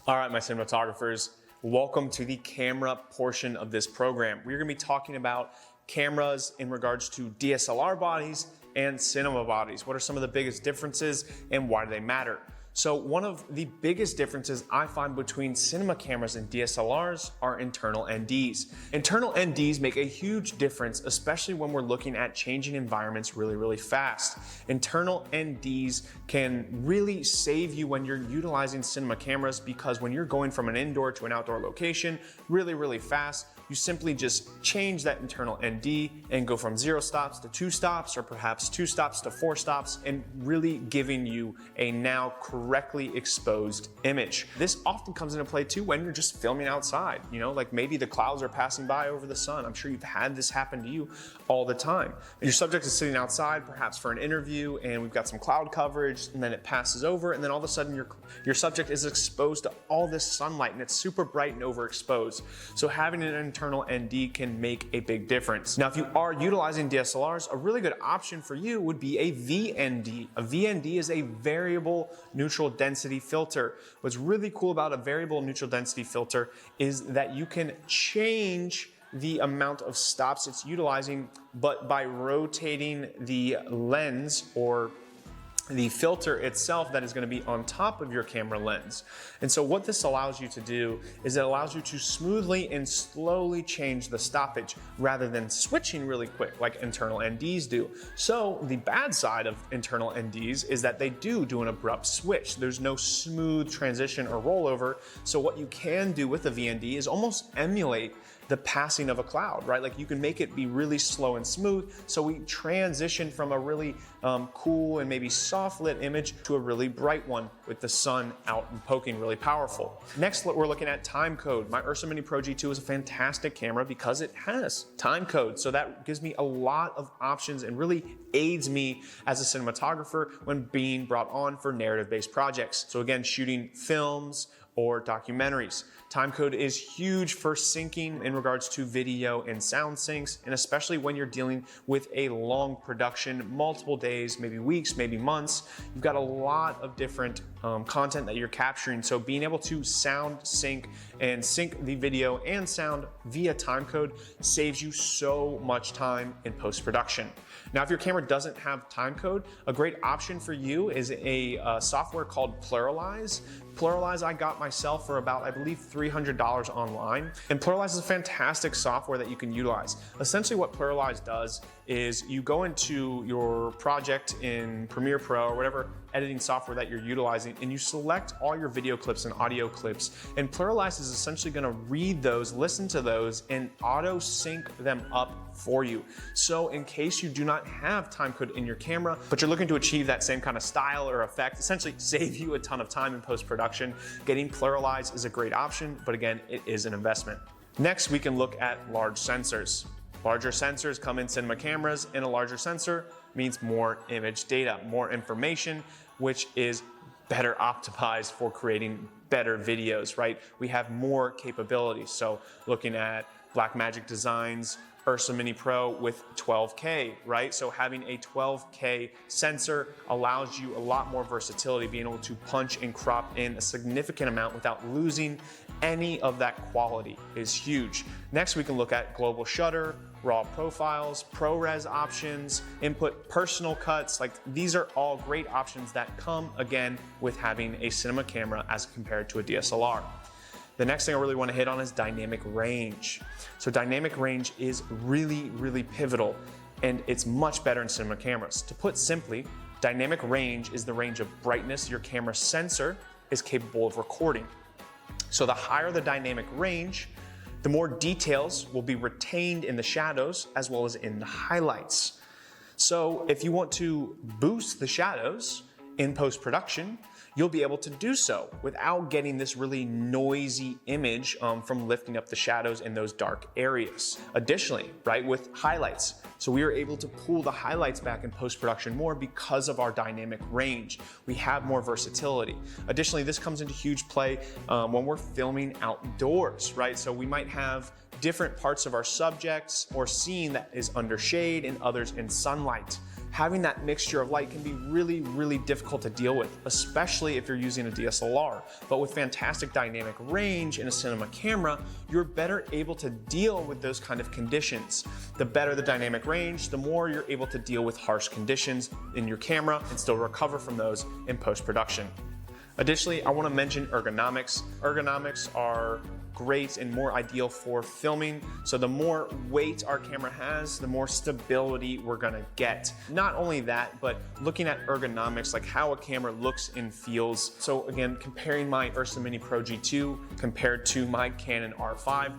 All right, my cinematographers, welcome to the camera portion of this program. We're gonna be talking about cameras in regards to DSLR bodies and cinema bodies. What are some of the biggest differences and why do they matter? So one of the biggest differences I find between cinema cameras and DSLRs are internal NDs. Internal NDs make a huge difference, especially when we're looking at changing environments really fast. Internal NDs can really save you when you're utilizing cinema cameras, because when you're going from an indoor to an outdoor location really fast, you simply just change that internal ND and go from 0 stops to 2 stops, or perhaps 2 stops to 4 stops, and really giving you a now correctly exposed image. This often comes into play too when you're just filming outside, you know, like maybe the clouds are passing by over the sun. I'm sure you've had this happen to you all the time. Your subject is sitting outside, perhaps for an interview, and we've got some cloud coverage, and then it passes over, and then all of a sudden your subject is exposed to all this sunlight, and it's super bright and overexposed. So having an internal ND can make a big difference. Now, if you are utilizing DSLRs, a really good option for you would be a VND. A VND is a variable neutral density filter. What's really cool about a variable neutral density filter is that you can change the amount of stops it's utilizing, but by rotating the lens or the filter itself that is going to be on top of your camera lens. And so what this allows you to do is it allows you to smoothly and slowly change the stoppage rather than switching really quick like internal NDs do. So the bad side of internal NDs is that they do an abrupt switch. There's no smooth transition or rollover. So what you can do with a VND is almost emulate the passing of a cloud, right? Like you can make it be really slow and smooth. So we transition from a really cool and maybe soft lit image to a really bright one with the sun out and poking really powerful. Next, we're looking at time code. My Ursa Mini Pro G2 is a fantastic camera because it has time code. So that gives me a lot of options and really aids me as a cinematographer when being brought on for narrative-based projects. So again, shooting films or documentaries. Timecode is huge for syncing in regards to video and sound syncs, and especially when you're dealing with a long production, multiple days, maybe weeks, maybe months. You've got a lot of different content that you're capturing. So being able to sound sync and sync the video and sound via timecode saves you so much time in post-production. Now, if your camera doesn't have timecode, a great option for you is a software called Pluralize. Pluralize I got myself for about, I believe, $300 online. And Pluralize is a fantastic software that you can utilize. Essentially what Pluralize does is you go into your project in Premiere Pro or whatever editing software that you're utilizing, and you select all your video clips and audio clips. And Pluralize is essentially gonna read those, listen to those, and auto sync them up for you. So in case you do not have timecode in your camera, but you're looking to achieve that same kind of style or effect, essentially save you a ton of time in post-production, getting Pluralize is a great option, but again, it is an investment. Next, we can look at large sensors. Larger sensors come in cinema cameras, and a larger sensor means more image data, more information, which is better optimized for creating better videos, right? We have more capabilities. So looking at Blackmagic Design's Ursa Mini Pro with 12K, right? So having a 12K sensor allows you a lot more versatility, being able to punch and crop in a significant amount without losing any of that quality is huge. Next, we can look at global shutter, raw profiles, ProRes options, input personal cuts. Like these are all great options that come again with having a cinema camera as compared to a DSLR. The next thing I really want to hit on is dynamic range. So dynamic range is really pivotal, and it's much better in cinema cameras. To put simply, dynamic range is the range of brightness your camera sensor is capable of recording. So the higher the dynamic range, the more details will be retained in the shadows as well as in the highlights. So if you want to boost the shadows in post-production, you'll be able to do so without getting this really noisy image from lifting up the shadows in those dark areas. Additionally, right, with highlights, so we are able to pull the highlights back in post-production more because of our dynamic range. We have more versatility. Additionally, this comes into huge play when we're filming outdoors, right? So we might have different parts of our subjects or scene that is under shade and others in sunlight. having that mixture of light can be really, really difficult to deal with, especially if you're using a DSLR. But with fantastic dynamic range in a cinema camera, you're better able to deal with those kind of conditions. The better the dynamic range, the more you're able to deal with harsh conditions in your camera and still recover from those in post-production. Additionally, I want to mention ergonomics. Ergonomics are great and more ideal for filming. So the more weight our camera has, the more stability we're gonna get. Not only that, but looking at ergonomics, like how a camera looks and feels. So again, comparing my Ursa Mini Pro G2 compared to my Canon R5,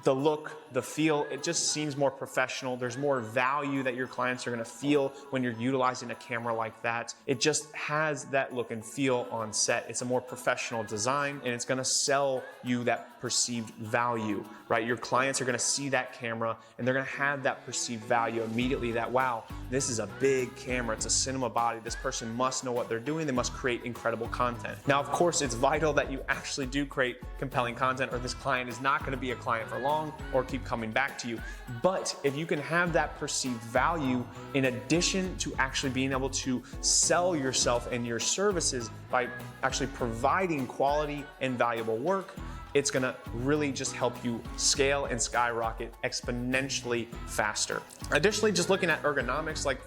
the look, the feel, it just seems more professional. There's more value that your clients are gonna feel when you're utilizing a camera like that. It just has that look and feel on set. It's a more professional design and it's gonna sell you that perceived value, right? Your clients are gonna see that camera and they're gonna have that perceived value immediately that, wow, this is a big camera, it's a cinema body. This person must know what they're doing. They must create incredible content. Now, of course, it's vital that you actually do create compelling content or this client is not gonna be a client for long or keep coming back to you. But if you can have that perceived value in addition to actually being able to sell yourself and your services by actually providing quality and valuable work, it's gonna really just help you scale and skyrocket exponentially faster. Additionally, just looking at ergonomics, like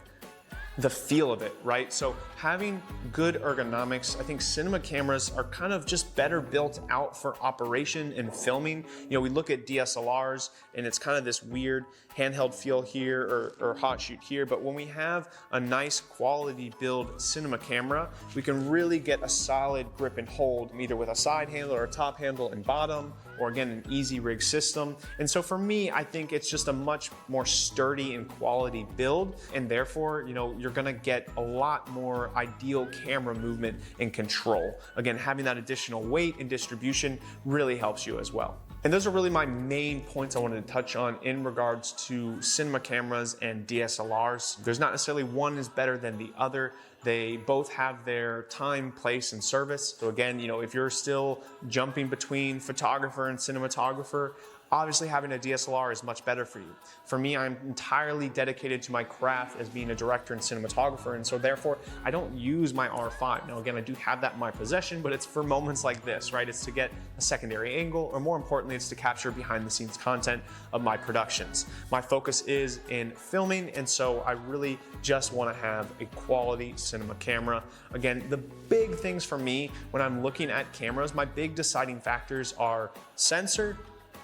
the feel of it, right? So having good ergonomics, I think cinema cameras are kind of just better built out for operation and filming. You know, we look at DSLRs and it's kind of this weird handheld feel here or hot shoot here, but when we have a nice quality build cinema camera, we can really get a solid grip and hold, either with a side handle or a top handle and bottom, or again, an easy rig system. And so for me, I think it's just a much more sturdy and quality build. And therefore, you know, you're gonna get a lot more ideal camera movement and control. Again, having that additional weight and distribution really helps you as well. And those are really my main points I wanted to touch on in regards to cinema cameras and DSLRs. There's not necessarily one is better than the other. They both have their time, place, and service. So again, you know, if you're still jumping between photographer and cinematographer, obviously having a DSLR is much better for you. For me, I'm entirely dedicated to my craft as being a director and cinematographer, and so therefore, I don't use my R5. Now again, I do have that in my possession, but it's for moments like this, right? It's to get a secondary angle, or more importantly, it's to capture behind the scenes content of my productions. My focus is in filming, and so I really just wanna have a quality cinema camera. Again, the big things for me when I'm looking at cameras, my big deciding factors are sensor,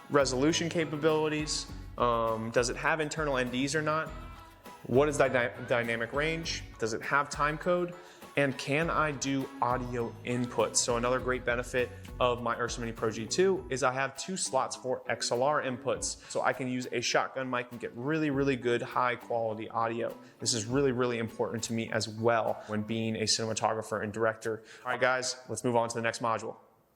resolution capabilities, does it have internal NDs or not? What is dynamic range? Does it have time code? And can I do audio inputs? So another great benefit of my Ursa Mini Pro G2 is I have 2 slots for XLR inputs. So I can use a shotgun mic and get really, really good high quality audio. This is really, really important to me as well when being a cinematographer and director. All right, guys, let's move on to the next module.